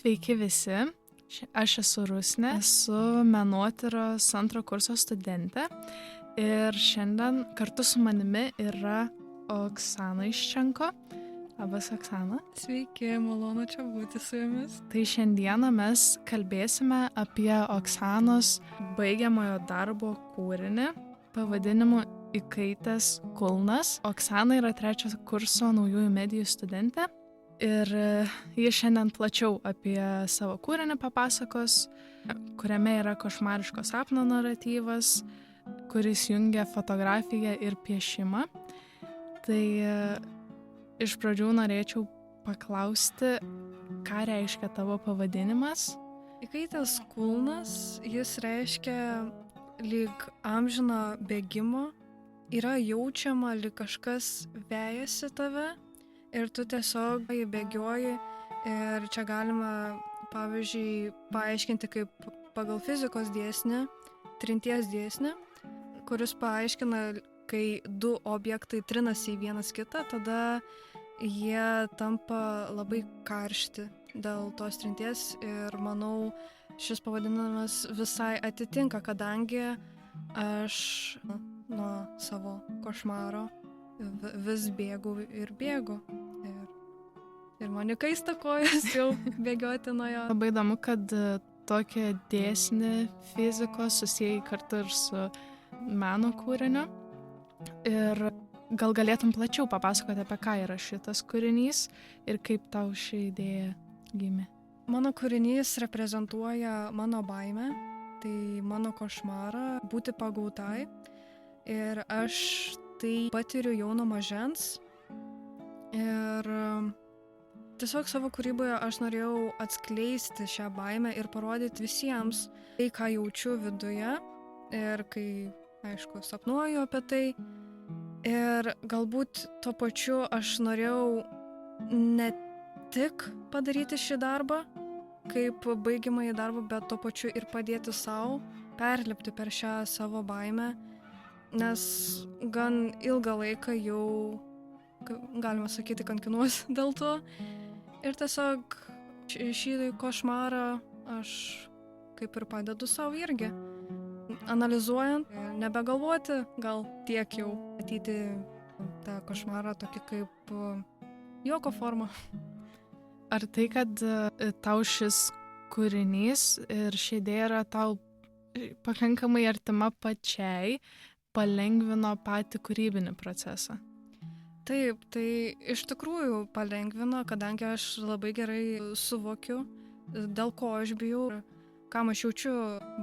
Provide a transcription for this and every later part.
Sveiki visi, aš esu Rusnė, esu menotyros 2 kurso studentė ir šiandien kartu su manimi yra Oksana Iščenko. Labas, Oksana. Sveiki, malonu čia būti su jumis. Tai šiandieną mes kalbėsime apie Oksanos baigiamojo darbo kūrinį pavadinimu Įkaitęs kulnas. Oksana yra 3 kurso naujųjų medijų studentė. Ir ji šiandien plačiau apie savo kūrinį papasakos, kuriame yra košmariško sapno naratyvas, kuris jungia fotografiją ir piešimą. Tai iš pradžių norėčiau paklausti, ką reiškia tavo pavadinimas? Įkaitęs kulnas, jis reiškia lyg amžino bėgimo, yra jaučiama lyg kažkas vejasi tave. Ir tu tiesiog bėgioji ir čia galima, pavyzdžiui, paaiškinti kaip pagal fizikos dėsnį, trinties dėsnį, kuris paaiškina, kai 2 objektai trinasi į vienas kitą, tada jie tampa labai karšti dėl tos trinties ir manau, šis pavadinimas visai atitinka, kadangi aš nuo savo košmaro vis bėgu ir bėgu. Ir man įkaista kojas jau bėgioti nuo jo. Labai įdomu, kad tokią dėsnį fizikos susijai kartu ir su meno kūriniu. Ir gal galėtum plačiau papasakoti, apie ką yra šitas kūrinys ir kaip tau ši idėja gimė. Mano kūrinys reprezentuoja mano baimę, tai mano košmarą būti pagautai. Ir aš tai patiriu jau nuo mažens. Ir tiesiog savo kūryboje aš norėjau atskleisti šią baimę ir parodyti visiems tai, ką jaučiu viduje ir kai, aišku, sapnuoju apie tai. Ir galbūt tuo pačiu aš norėjau ne tik padaryti šį darbą, kaip baigiamąjį darbą, bet tuo pačiu ir padėti savo perlipti per šią savo baimę, nes gan ilgą laiką jau, galima sakyti, kankinuosi dėl to. Ir tiesiog šį košmarą aš kaip ir padedu savo irgi. Analizuojant, nebegalvoti, gal tiek jau matyti tą košmarą tokį kaip juoko formą. Ar tai, kad tau šis kūrinys ir ši idėja yra tau pakankamai artima pačiai, palengvino patį kūrybinį procesą? Taip, tai iš tikrųjų palengvino, kadangi aš labai gerai suvokiu, dėl ko aš bijau, kam aš jaučiu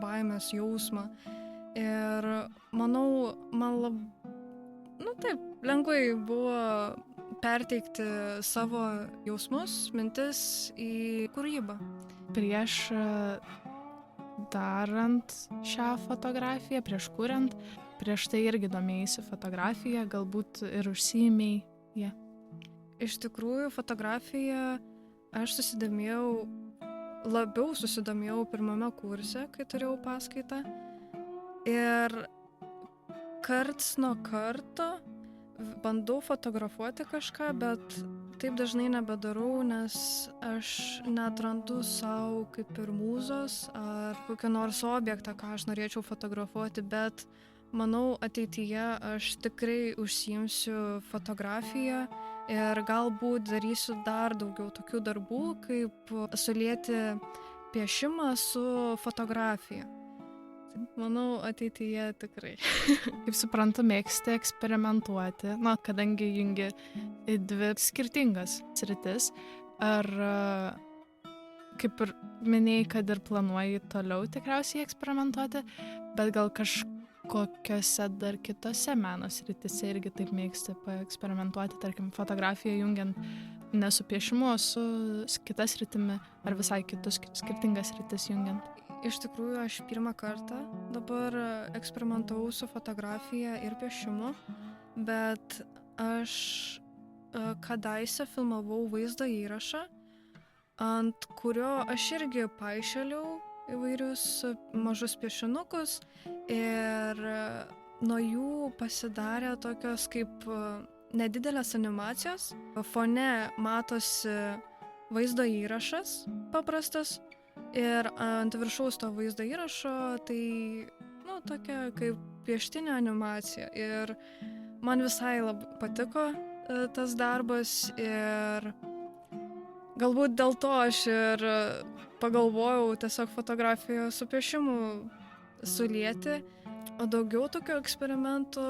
baimės jausmą. Ir manau, man lengvai buvo perteikti savo jausmus, mintis į kūrybą. Prieš darant šią fotografiją, prieš kuriant, prieš tai irgi domėjaisi fotografija, galbūt ir užsiėmei ją. Iš tikrųjų, fotografiją aš labiau susidomėjau 1 kurse, kai turėjau paskaitą. Ir karts nuo karto bandau fotografuoti kažką, bet taip dažnai nebedarau, nes aš neatrandu savo kaip ir mūzos ar kokį nors objektą, ką aš norėčiau fotografuoti, bet manau, ateityje aš tikrai užsiimsiu fotografiją ir galbūt darysiu dar daugiau tokių darbų, kaip sulieti piešimą su fotografija. Manau, ateityje tikrai. Kaip suprantu, mėgsti eksperimentuoti, kadangi jungi 2 skirtingas sritis. Ar, kaip ir minėjai, kad ir planuoji toliau tikriausiai eksperimentuoti, bet gal kokiose dar kitose meno sritise irgi taip mėgsti paeksperimentuoti, tarkim, fotografiją jungiant ne su piešimu, o su kita sritimi, ar visai kitus skirtingas sritis jungiant? Iš tikrųjų, aš 1 kartą dabar eksperimentavau su fotografija ir piešimu, bet aš kadaise filmavau vaizdo įrašą, ant kurio aš irgi paišeliau įvairius mažus piešinukus ir nuo jų pasidarė tokios kaip nedidelės animacijos. Fone matosi vaizdo įrašas paprastas ir ant viršaus to vaizdo įrašo tai, tokia kaip pieštinė animacija. Ir man visai labai patiko tas darbas ir galbūt dėl to aš ir pagalvojau tiesiog fotografiją su piešimu sulieti, o daugiau tokių eksperimentų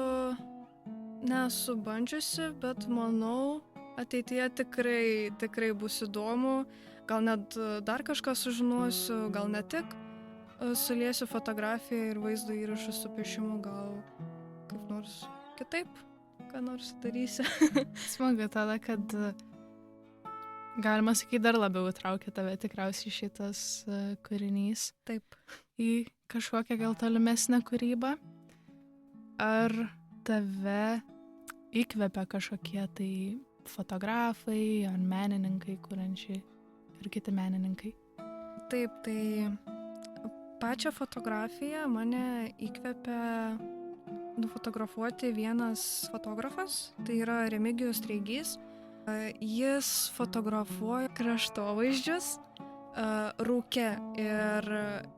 nesu bandžiusi, bet manau, ateityje tikrai bus įdomu, gal net dar kažką sužinosiu, gal ne tik suliesiu fotografiją ir vaizdo įrašus su piešimu, gal kaip nors kitaip, ką nors darysiu. Smagu tada, kad galima sakyti, dar labiau įtraukia tave tikriausiai šitas kūrinys. Taip. Į kažkokią gal tolimesnę kūrybą. Ar tave įkvepia kažkokie tai fotografai ar menininkai, kuriančiai ir kiti menininkai? Taip, tai pačią fotografiją mane įkvepia nufotografuoti vienas fotografas, tai yra Remigijus Treigys. Jis fotografuoja kraštovaizdžius rūke ir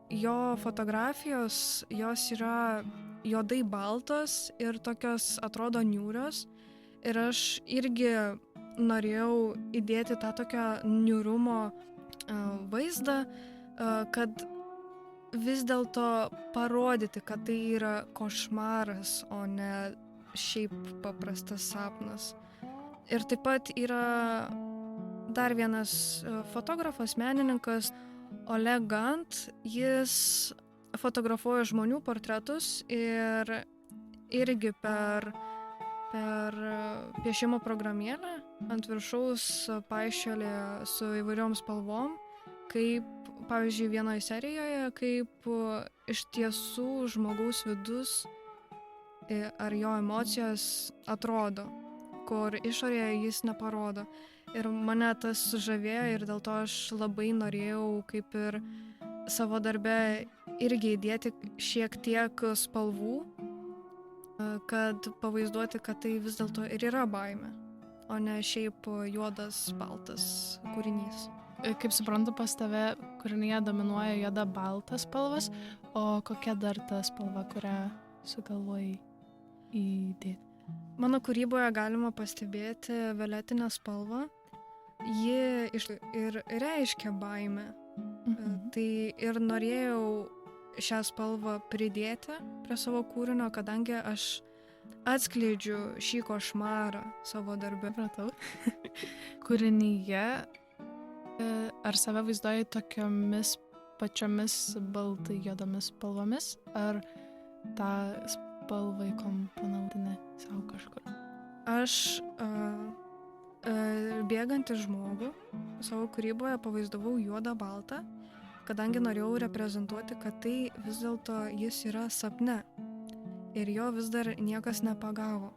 jo fotografijos, jos yra juodai baltos ir tokios atrodo niūrios. Ir aš irgi norėjau įdėti tą tokią niūrumo vaizdą, kad vis dėlto parodyti, kad tai yra košmaras, o ne šiaip paprastas sapnas. Ir taip pat yra dar vienas fotografas, menininkas, Oleg Gant. Jis fotografuoja žmonių portretus ir irgi per piešimo programėlę ant viršaus paišėlė su įvairiom spalvom, kaip, pavyzdžiui, vienoje serijoje, kaip iš tiesų žmogaus vidus ar jo emocijos atrodo, kur išorėje jis neparodo. Ir mane tas sužavėjo ir dėl to aš labai norėjau kaip ir savo darbe irgi įdėti šiek tiek spalvų, kad pavaizduoti, kad tai vis dėlto ir yra baimė, o ne šiaip juodas, baltas kūrinys. Kaip suprantu, pas tave kūrinyje dominuoja juoda baltas spalvas, o kokia dar ta spalva, kurią sugalvojai įdėti? Mano kūryboje galima pastebėti violetinę spalvą. Ji ir reiškia baimę. Tai ir norėjau šią spalvą pridėti prie savo kūrinio, kadangi aš atskleidžiu šį košmarą savo darbe. Pratau. Kūrinyje ar save vaizduoji tokiomis pačiomis baltai juodomis spalvomis, ar tą spalvą įkomponavai savo kažkur? Aš bėgantį žmogų savo kūryboje pavaizdavau juodą baltą, kadangi norėjau reprezentuoti, kad tai vis dėlto jis yra sapne ir jo vis dar niekas nepagavo,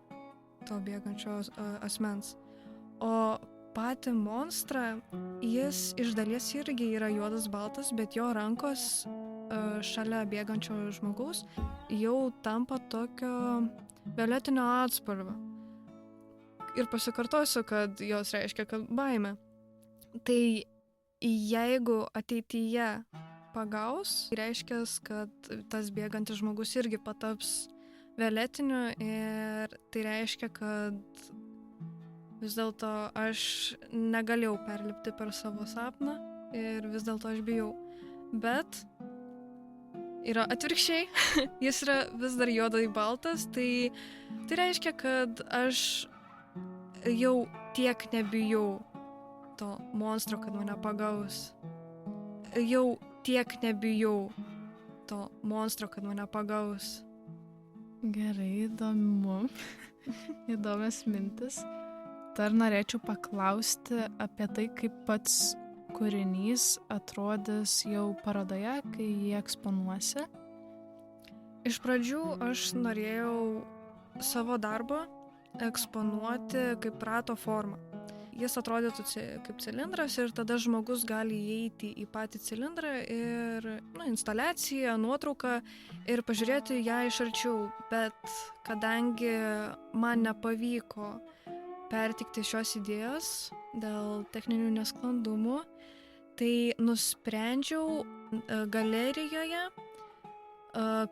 to bėgančio asmens. O patį monstrą, jis iš dalies irgi yra juodas baltas, bet jo rankos šalia bėgančio žmogaus jau tampa tokio violetinio atspalvio. Ir pasikartosiu, kad jos reiškia, kad baimė. Tai jeigu ateityje pagaus, reiškia, kad tas bėgantis žmogus irgi pataps violetiniu ir tai reiškia, kad vis dėlto aš negalėjau perlipti per savo sapną ir vis dėlto aš bijau. Bet yra atvirkščiai, jis yra vis dar juodai baltas, tai reiškia, kad aš jau tiek nebijau to monstro, kad mane pagaus. Jau tiek nebijau to monstro, kad mane pagaus. Gerai, įdomu. Įdomias mintis. Dar norėčiau paklausti apie tai, kaip pats kūrinys atrodys jau parodoje, kai jį eksponuosi. Iš pradžių aš norėjau savo darbą eksponuoti kaip rato formą. Jis atrodytų kaip cilindras ir tada žmogus gali įeiti į patį cilindrą ir instaliaciją, nuotrauką ir pažiūrėti ją iš arčiau. Bet kadangi man nepavyko pertikti šios idėjos dėl techninių nesklandumų, tai nusprendžiau galerijoje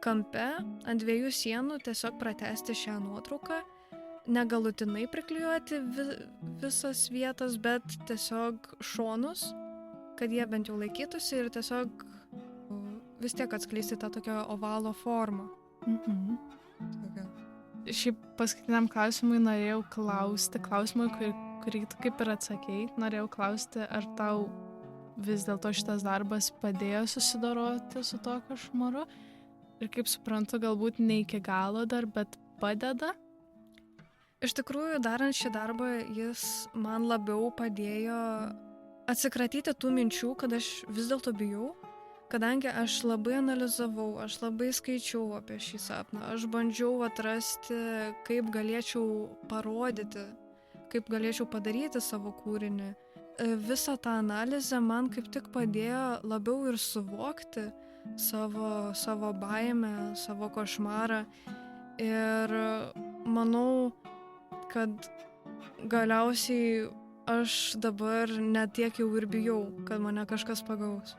kampe ant 2 sienų tiesiog pratęsti šią nuotrauką, negalutinai priklijuoti visas vietas, bet tiesiog šonus, kad jie bent jau laikytųsi ir tiesiog vis tiek atskleisti tą tokią ovalo formą. Tokia. Šiaip paskutiniam klausimui norėjau klausti, kurį tu kaip ir atsakėjai, norėjau klausti, ar tau vis dėlto šitas darbas padėjo susidoroti su tuo košmaru ir kaip suprantu, galbūt ne iki galo dar, bet padeda. Iš tikrųjų, darant šį darbą, jis man labiau padėjo atsikratyti tų minčių, kad aš vis dėlto bijau, kadangi aš labai analizavau, aš labai skaičiau apie šį sapną, aš bandžiau atrasti, kaip galėčiau parodyti, kaip galėčiau padaryti savo kūrinį. Visą tą analizę man kaip tik padėjo labiau ir suvokti savo baimę, savo košmarą ir manau, kad galiausiai aš dabar net tiek jau ir bijau, kad mane kažkas pagaus.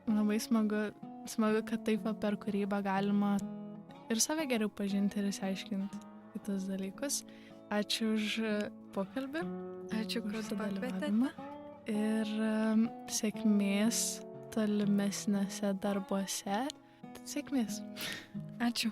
Labai smagu, kad taip per kūrybą galima ir save geriau pažinti ir išsiaiškinti kitus dalykus. Ačiū už pokalbį. Ačiū, kad pakvietėte. Ir sėkmės tolimesniuose darbuose. Sėkmės. Ačiū.